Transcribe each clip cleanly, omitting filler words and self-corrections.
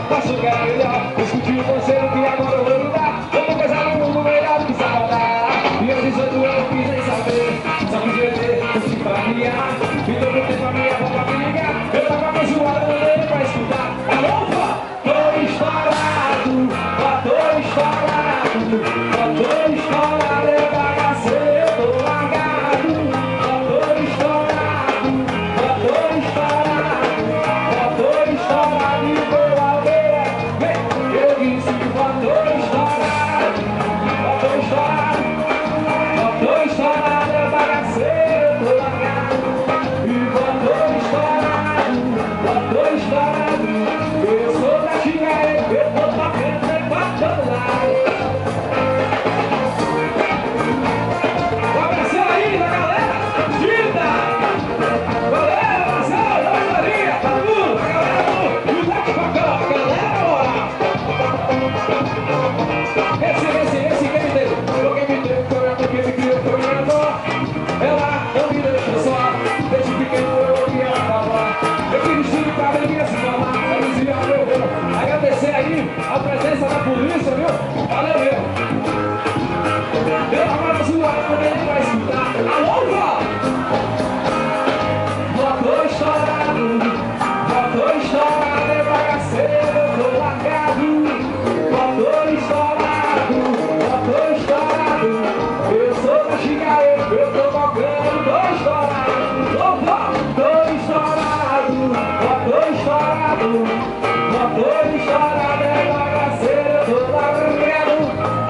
Posso ganhar melhor, escute o conselho que agora eu vou lhe dar. Vamos casar no mundo melhor do que sabadar. E aos 18 anos quis nem saber, só quis beber, curtir pra guiar. Então botei pra minha avó pra me ligar. Eu tava mais zoado, mandei pra escutar. Alô, vó, tô estourado, tô estourado, tô estourado, é bagaceiro, eu tô largado. Tô estourado, tô estourado, tô estourado e tô aldeia. Eu disse que tô estourado, tô estourado. Tô estourado, é bagaceiro, tô largado. E tô estourado, tô estourado. Eu sou da Xingaê, eu tô tocando é pra todo lado. Um abração aí da galera, Dita! Valeu, Marcelo, Dona Maria, Tatu, a galera do Date Facão, a galera, moral! Esse game dele, o game dele foi a porque me criou, foi minha avó. Ela não me deixou só, desde pequeno eu ouvi ela falar. Eu fiz estudo pra alegria se falar, ela dizia meu avô. Agradecer aí a presença da polícia, viu? Valeu mesmo. Eu tava na sua quando ele vai escutar. Alô, vó! Vó, tô estourado, é bagaceiro, eu tô largado. Vó, tô estourado, eu sou da Xingaê, eu tô tocando, tô estourado. Ô, vó, tô estourado, é bagaceiro, eu tô largado.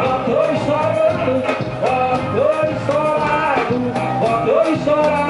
Vó, tô estourado, tô estourado.